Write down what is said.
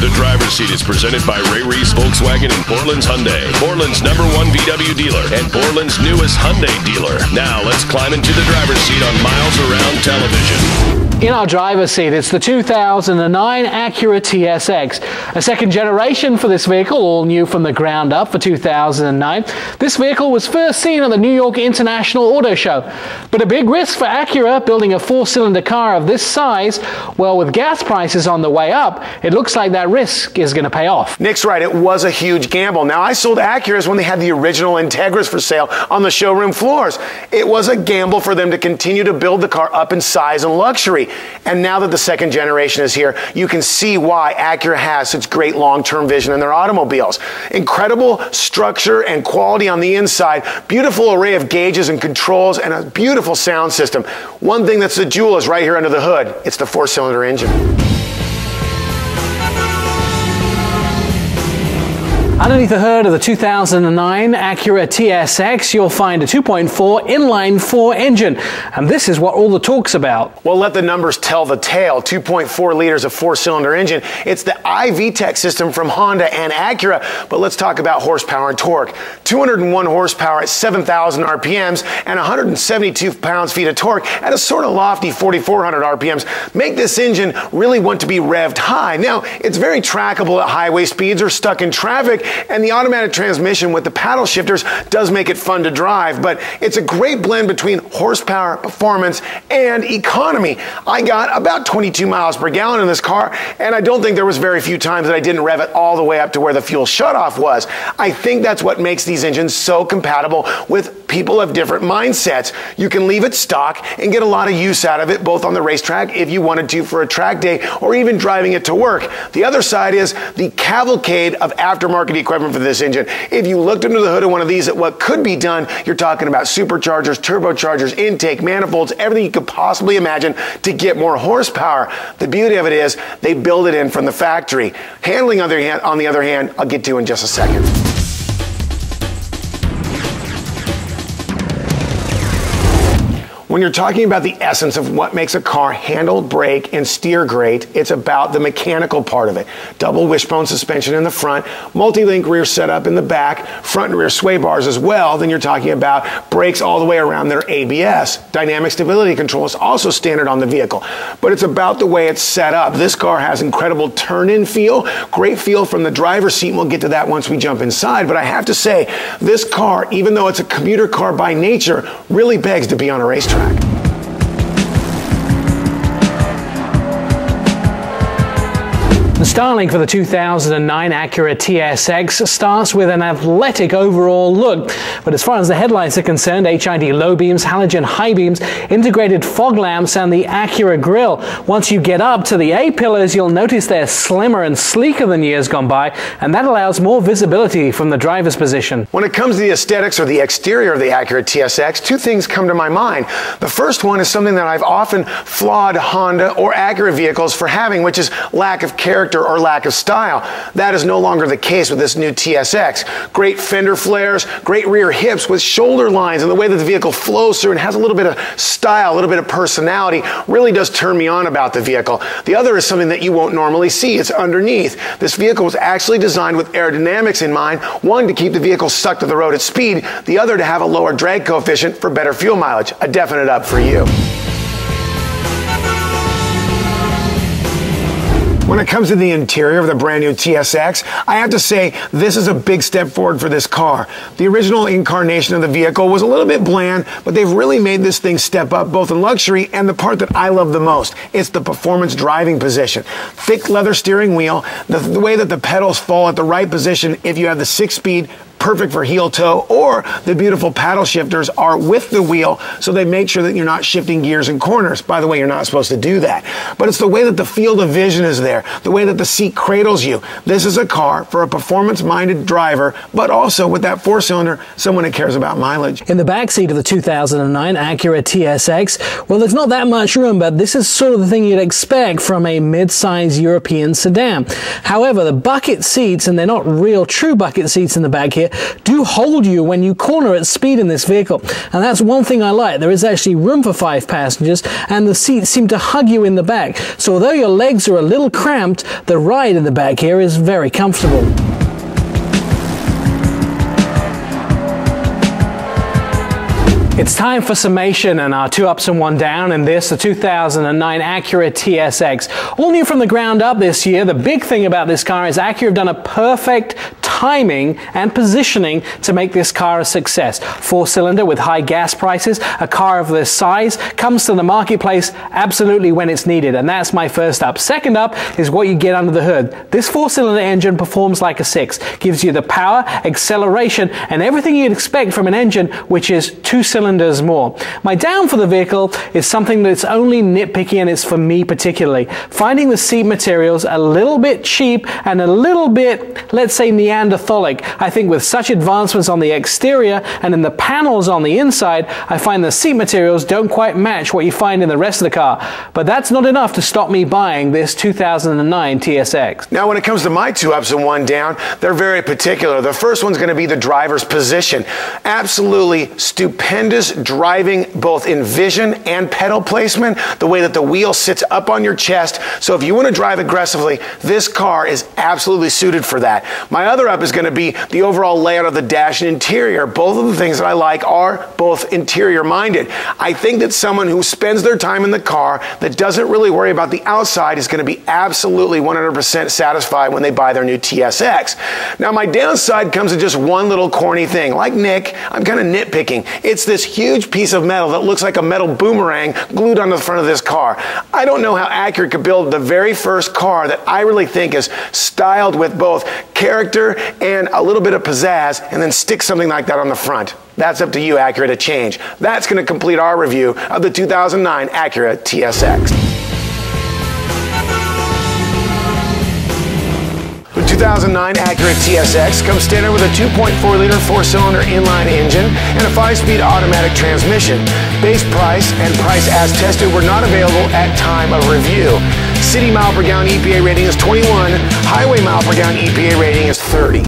The driver's seat is presented by Ray Reese Volkswagen and Portland's Hyundai, Portland's #1 VW dealer and Portland's newest Hyundai dealer. Now let's climb into the driver's seat on Miles Around Television. In our driver's seat, it's the 2009 Acura TSX, a second generation for this vehicle, all new from the ground up for 2009. This vehicle was first seen at the New York International Auto Show. But a big risk for Acura building a four-cylinder car of this size, well, with gas prices on the way up, it looks like that risk is going to pay off. Nick's right, it was a huge gamble. Now, I sold Acuras when they had the original Integras for sale on the showroom floors. It was a gamble for them to continue to build the car up in size and luxury. And now that the second generation is here, you can see why Acura has such great long-term vision in their automobiles. Incredible structure and quality on the inside, beautiful array of gauges and controls, and a beautiful sound system. One thing that's a jewel is right here under the hood. It's the four-cylinder engine. Underneath the hood of the 2009 Acura TSX, you'll find a 2.4 inline-4 engine, and this is what all the talk's about. Well, let the numbers tell the tale. 2.4 liters of four-cylinder engine. It's the iVTEC system from Honda and Acura, but let's talk about horsepower and torque. 201 horsepower at 7,000 RPMs and 172 pounds-feet of torque at a sort of lofty 4,400 RPMs make this engine really want to be revved high. Now, it's very trackable at highway speeds or stuck in traffic, and the automatic transmission with the paddle shifters does make it fun to drive, but it's a great blend between horsepower, performance, and economy. I got about 22 miles per gallon in this car, and I don't think there was very few times that I didn't rev it all the way up to where the fuel shutoff was. I think that's what makes these engines so compatible with people of different mindsets. You can leave it stock and get a lot of use out of it, both on the racetrack if you wanted to for a track day, or even driving it to work. The other side is the cavalcade of aftermarket equipment for this engine. If you looked under the hood of one of these at what could be done, you're talking about superchargers, turbochargers, intake, manifolds, everything you could possibly imagine to get more horsepower. The beauty of it is they build it in from the factory. Handling on the other hand, I'll get to in just a second. When you're talking about the essence of what makes a car handle, brake, and steer great, it's about the mechanical part of it. Double wishbone suspension in the front, multi-link rear setup in the back, front and rear sway bars as well. Then you're talking about brakes all the way around their ABS. Dynamic stability control is also standard on the vehicle, but it's about the way it's set up. This car has incredible turn-in feel, great feel from the driver's seat, and we'll get to that once we jump inside. But I have to say, this car, even though it's a commuter car by nature, really begs to be on a racetrack. The styling for the 2009 Acura TSX starts with an athletic overall look, but as far as the headlights are concerned, HID low beams, halogen high beams, integrated fog lamps, and the Acura grille. Once you get up to the A-pillars, you'll notice they're slimmer and sleeker than years gone by, and that allows more visibility from the driver's position. When it comes to the aesthetics or the exterior of the Acura TSX, two things come to my mind. The first one is something that I've often flawed Honda or Acura vehicles for having, which is lack of character or lack of style. That is no longer the case with this new TSX. Great fender flares, great rear hips with shoulder lines, and the way that the vehicle flows through and has a little bit of style, a little bit of personality really does turn me on about the vehicle. The other is something that you won't normally see. It's underneath. This vehicle was actually designed with aerodynamics in mind, one to keep the vehicle stuck to the road at speed, the other to have a lower drag coefficient for better fuel mileage. A definite up for you. When it comes to the interior of the brand new TSX, I have to say this is a big step forward for this car. The original incarnation of the vehicle was a little bit bland, but they've really made this thing step up both in luxury and the part that I love the most. It's the performance driving position. Thick leather steering wheel, the way that the pedals fall at the right position if you have the 6-speed, perfect for heel toe, or the beautiful paddle shifters are with the wheel, so they make sure that you're not shifting gears and corners. By the way, you're not supposed to do that. But it's the way that the field of vision is there, the way that the seat cradles you. This is a car for a performance-minded driver, but also with that four-cylinder, someone that cares about mileage. In the backseat of the 2009 Acura TSX, well, there's not that much room, but this is sort of the thing you'd expect from a mid-size European sedan. However, the bucket seats, and they're not real true bucket seats in the back here, do hold you when you corner at speed in this vehicle. And that's one thing I like. There is actually room for 5 passengers, and the seats seem to hug you in the back. So although your legs are a little cramped, the ride in the back here is very comfortable. It's time for summation and our 2 ups and 1 down in this, the 2009 Acura TSX. All new from the ground up this year. The big thing about this car is Acura have done a perfect timing and positioning to make this car a success. 4-cylinder with high gas prices, a car of this size comes to the marketplace absolutely when it's needed, and that's my first up. Second up is what you get under the hood. This 4-cylinder engine performs like a 6, gives you the power, acceleration, and everything you'd expect from an engine which is 2 cylinders more. My down for the vehicle is something that's only nitpicky, and it's for me particularly. Finding the seat materials a little bit cheap and a little bit, let's say, Neanderthalic. I think with such advancements on the exterior and in the panels on the inside, I find the seat materials don't quite match what you find in the rest of the car. But that's not enough to stop me buying this 2009 TSX. Now, when it comes to my 2 ups and 1 down, they're very particular. The first one's going to be the driver's position. Absolutely stupendous driving, both in vision and pedal placement, the way that the wheel sits up on your chest. So if you want to drive aggressively, this car is absolutely suited for that. My other up is going to be the overall layout of the dash and interior. Both of the things that I like are both interior minded. I think that someone who spends their time in the car that doesn't really worry about the outside is going to be absolutely 100% satisfied when they buy their new TSX. Now, my downside comes to just one little corny thing. Like Nick, I'm kind of nitpicking. It's this huge piece of metal that looks like a metal boomerang glued onto the front of this car. I don't know how Acura could build the very first car that I really think is styled with both character and a little bit of pizzazz, and then stick something like that on the front. That's up to you, Acura, to change. That's going to complete our review of the 2009 Acura TSX. The 2009 Acura TSX comes standard with a 2.4-liter 4-cylinder inline engine and a 5-speed automatic transmission. Base price and price as tested were not available at time of review. City mile per gallon EPA rating is 21, highway mile per gallon EPA rating is 30.